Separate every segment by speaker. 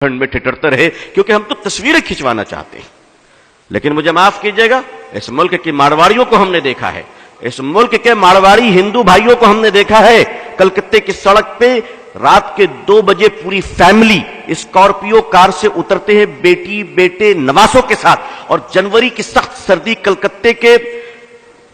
Speaker 1: ٹھنڈ میں ٹھٹرتے رہے، کیونکہ ہم تو تصویریں کھنچوانا چاہتے ہیں۔ لیکن مجھے معاف کیجئے گا، اس ملک کے مارواڑیوں کو ہم نے دیکھا ہے، اس ملک کے مارواڑی ہندو بھائیوں کو ہم نے دیکھا ہے، کلکتے کی سڑک پہ رات کے 2 بجے پوری فیملی اسکارپیو کار سے اترتے ہیں بیٹی بیٹے نواسوں کے ساتھ، اور جنوری کی سخت سردی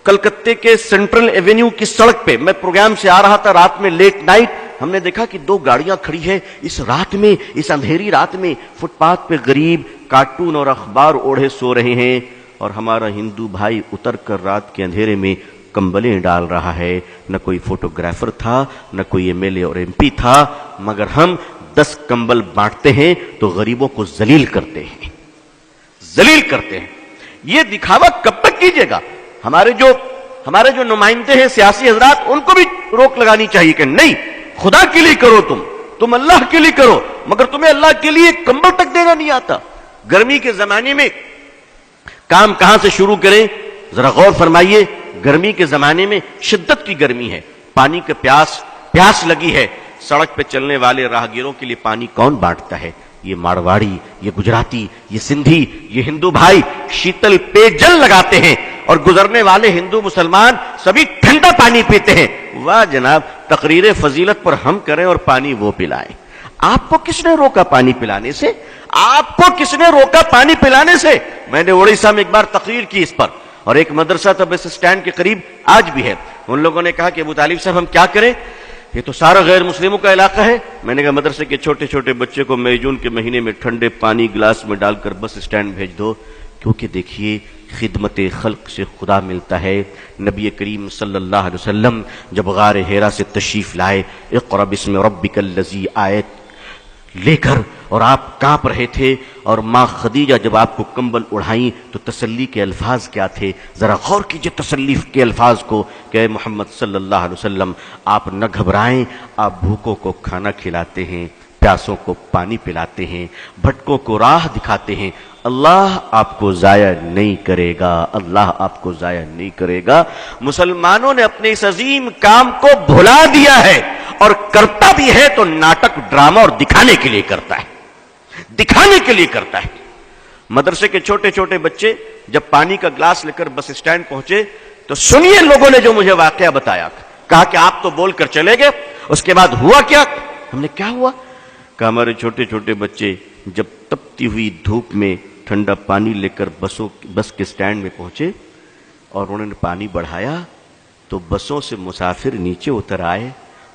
Speaker 1: کلکتے کے سینٹرل ایونیو کی سڑک پہ، میں پروگرام سے آ رہا تھا رات میں لیٹ نائٹ، ہم نے دیکھا کہ 2 گاڑیاں کھڑی ہیں اس رات میں، اس اندھیری رات میں، فٹ پاتھ پہ غریب کارٹون اور اخبار اوڑھے سو رہے ہیں، اور ہمارا ہندو بھائی اتر کر رات کے اندھیرے میں کمبلیں ڈال رہا ہے۔ نہ کوئی فوٹوگرافر تھا، نہ کوئی ایم ایل اے اور ایم پی تھا، مگر ہم 10 کمبل بانٹتے ہیں تو غریبوں کو ذلیل کرتے ہیں، ذلیل کرتے ہیں۔ یہ دکھاوا کب تک کیجیے گا؟ ہمارے جو نمائندے ہیں سیاسی حضرات، ان کو بھی روک لگانی چاہیے کہ نہیں، خدا کے لیے کرو، تم اللہ کے لیے کرو، مگر تمہیں اللہ کے لیے کمبل تک دینا نہیں آتا۔ گرمی کے زمانے میں کام کہاں سے شروع کریں؟ ذرا غور فرمائیے، گرمی کے زمانے میں شدت کی گرمی ہے، پانی کا پیاس لگی ہے، سڑک پہ چلنے والے راہگیروں کے لیے پانی کون بانٹتا ہے؟ یہ مارواڑی، یہ گجراتی، یہ سندھی، یہ ہندو بھائی شیتل پے جل لگاتے ہیں، اور گزرنے والے ہندو مسلمان سبھی ٹھنڈا پانی پیتے ہیں۔ واہ جناب، تقریر فضیلت پر ہم کریں اور پانی وہ پلائیں۔ آپ کو کس نے روکا پانی پلانے سے؟ آپ کو کس نے روکا پانی پلانے سے؟ میں نے اڑیسہ میں ایک بار تقریر کی اس پر، اور ایک مدرسہ تھا بس اسٹینڈ کے قریب، آج بھی ہے۔ ان لوگوں نے کہا کہ ابو طالب صاحب ہم کیا کریں، یہ تو سارا غیر مسلموں کا علاقہ ہے۔ میں نے کہا مدرسے کے چھوٹے چھوٹے بچے کو مئی جون کے مہینے میں ٹھنڈے پانی گلاس میں ڈال کر بس اسٹینڈ بھیج دو، کیونکہ دیکھیے خدمت خلق سے خدا ملتا ہے۔ نبی کریم صلی اللہ علیہ وسلم جب غار حرا سے تشریف لائے، اقرأ بسم ربک الذی آیت لے کر، اور آپ کانپ رہے تھے، اور ماں خدیجہ جب آپ کو کمبل اڑھائیں تو تسلی کے الفاظ کیا تھے؟ ذرا غور کیجئے تسلی کے الفاظ کو کہ اے محمد صلی اللہ علیہ وسلم، آپ نہ گھبرائیں، آپ بھوکوں کو کھانا کھلاتے ہیں، پیاسوں کو پانی پلاتے ہیں، بھٹکوں کو راہ دکھاتے ہیں، اللہ آپ کو ضائع نہیں کرے گا، اللہ آپ کو ضائع نہیں کرے گا۔ مسلمانوں نے اپنے اس عظیم کام کو بھلا دیا ہے، اور کرتا بھی ہے تو ناٹک ڈرامہ اور دکھانے کے لیے کرتا ہے، دکھانے کے لیے کرتا ہے۔ مدرسے کے چھوٹے چھوٹے بچے جب پانی کا گلاس لے کر بس اسٹینڈ پہنچے تو سنیے لوگوں نے جو مجھے واقعہ بتایا، کہا کہ آپ تو بول کر چلے گئے، اس کے بعد ہوا کیا؟ ہم نے کیا ہوا؟ کہ ہمارے چھوٹے چھوٹے بچے جب تپتی ہوئی دھوپ میں ٹھنڈا پانی لے کر بس کے اسٹینڈ میں پہنچے، اور انہوں نے پانی بڑھایا تو بسوں سے مسافر نیچے اتر آئے،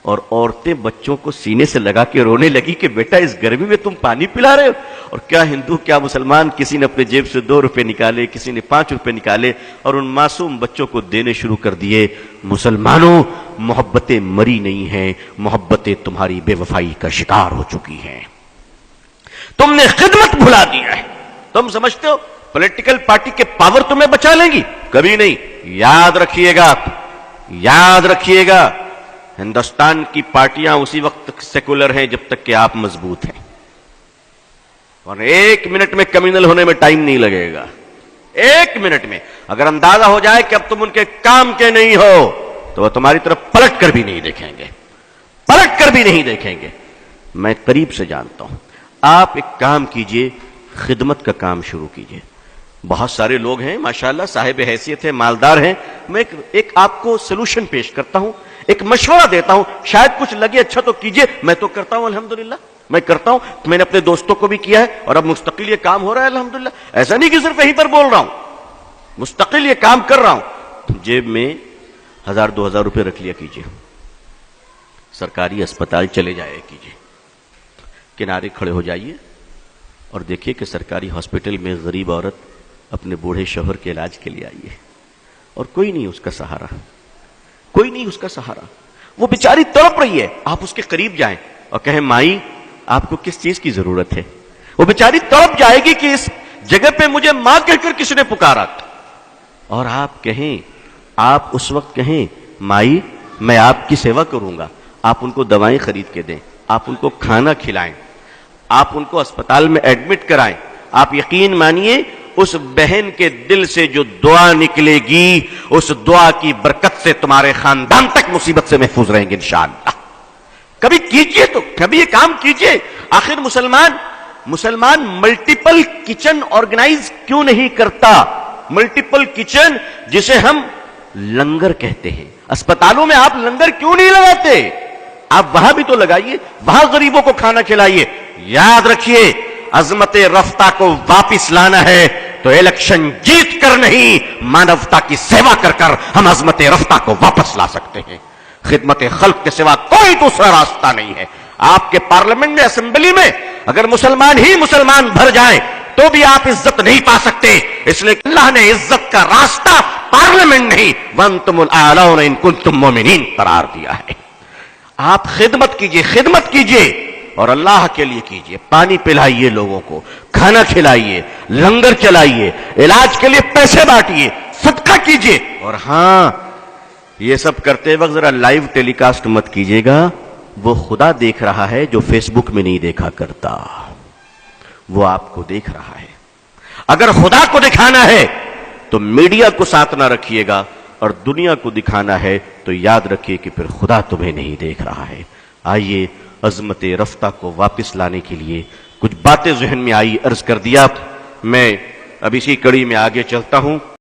Speaker 1: اور عورتیں بچوں کو سینے سے لگا کے رونے لگی کہ بیٹا اس گرمی میں تم پانی پلا رہے ہو۔ اور کیا ہندو کیا مسلمان، کسی نے اپنے جیب سے 2 روپے نکالے، کسی نے 5 روپے نکالے، اور ان معصوم بچوں کو دینے شروع کر دیے۔ مسلمانوں، محبتیں مری نہیں ہیں، محبتیں تمہاری بے وفائی کا شکار ہو چکی ہیں، تم نے خدمت بھلا دیا ہے۔ تم سمجھتے ہو پولیٹیکل پارٹی کے پاور تمہیں بچا لیں گی؟ کبھی نہیں۔ یاد رکھیے گا، یاد رکھیے گا، ہندوستان کی پارٹیاں اسی وقت تک سیکولر ہیں جب تک کہ آپ مضبوط ہیں، اور 1 منٹ میں کمیونل ہونے میں ٹائم نہیں لگے گا۔ 1 منٹ میں اگر اندازہ ہو جائے کہ اب تم ان کے کام کے نہیں ہو تو وہ تمہاری طرف پلٹ کر بھی نہیں دیکھیں گے، پلٹ کر بھی نہیں دیکھیں گے۔ میں قریب سے جانتا ہوں، آپ ایک کام کیجئے، خدمت کا کام شروع کیجئے۔ بہت سارے لوگ ہیں ماشاءاللہ، صاحب حیثیت ہیں، مالدار ہیں۔ میں ایک آپ کو سلوشن پیش کرتا ہوں، ایک مشورہ دیتا ہوں، شاید کچھ لگے اچھا تو کیجئے۔ میں تو کرتا ہوں الحمدللہ، میں کرتا ہوں، میں نے اپنے دوستوں کو بھی کیا ہے، اور اب مستقل یہ کام ہو رہا ہے الحمدللہ۔ ایسا نہیں کہ صرف یہیں پر بول رہا ہوں، مستقل یہ کام کر رہا ہوں۔ جیب میں 1000-2000 روپے رکھ لیا کیجئے، سرکاری اسپتال چلے جایا کیجئے، کنارے کھڑے ہو جائیے اور دیکھیے کہ سرکاری ہاسپٹل میں غریب عورت اپنے بوڑھے شوہر کے علاج کے لیے آئی ہے، اور کوئی نہیں اس کا سہارا، کوئی نہیں اس کا سہارا، وہ بیچاری تڑپ رہی ہے۔ آپ اس کے قریب جائیں اور کہیں مائی آپ کو کس چیز کی ضرورت ہے؟ وہ بیچاری تڑپ جائے گی کہ اس جگہ پہ مجھے ماں کہہ کر کس نے پکارا، اور آپ کہیں، آپ اس وقت کہیں مائی میں آپ کی سیوا کروں گا، آپ ان کو دوائیں خرید کے دیں، آپ ان کو کھانا کھلائیں، آپ ان کو اسپتال میں ایڈمٹ کرائیں۔ آپ یقین مانیے اس بہن کے دل سے جو دعا نکلے گی، اس دعا کی برکت سے تمہارے خاندان تک مصیبت سے محفوظ رہیں گے انشاءاللہ۔ کبھی کیجئے، تو کبھی یہ کام کیجئے۔ آخر مسلمان مسلمان ملٹیپل کچن آرگنائز کیوں نہیں کرتا؟ ملٹیپل کچن جسے ہم لنگر کہتے ہیں، اسپتالوں میں آپ لنگر کیوں نہیں لگاتے؟ آپ وہاں بھی تو لگائیے، وہاں غریبوں کو کھانا کھلائیے۔ یاد رکھیے، عظمت رفتہ کو واپس لانا ہے تو الیکشن جیت کر نہیں، مانوتا کی سیوا کر کر ہم عظمت رفتہ کو واپس لا سکتے ہیں۔ خدمت خلق کے سوا کوئی دوسرا راستہ نہیں ہے۔ آپ کے پارلیمنٹ میں، اسمبلی میں اگر مسلمان ہی مسلمان بھر جائیں تو بھی آپ عزت نہیں پا سکتے، اس لیے اللہ نے عزت کا راستہ پارلیمنٹ نہیں وَأَنْتُمُ الْأَعْلَوْنَ إِن كُنتُم مُؤْمِنِينَ قرار دیا ہے۔ آپ خدمت کیجئے اور اللہ کے لیے کیجئے، پانی پلائیے، لوگوں کو کھانا کھلائیے، لنگر چلائیے، علاج کے لیے پیسے بانٹیے، صدقہ کیجئے۔ اور ہاں، یہ سب کرتے وقت ذرا لائیو ٹیلی کاسٹ مت کیجئے گا، وہ خدا دیکھ رہا ہے جو فیس بک میں نہیں دیکھا کرتا، وہ آپ کو دیکھ رہا ہے۔ اگر خدا کو دکھانا ہے تو میڈیا کو ساتھ نہ رکھیے گا، اور دنیا کو دکھانا ہے تو یاد رکھیے کہ پھر خدا تمہیں نہیں دیکھ رہا ہے۔ آئیے عظمت رفتہ کو واپس لانے کے لیے کچھ باتیں ذہن میں آئی، عرض کر دیا۔ میں اب اسی کڑی میں آگے چلتا ہوں۔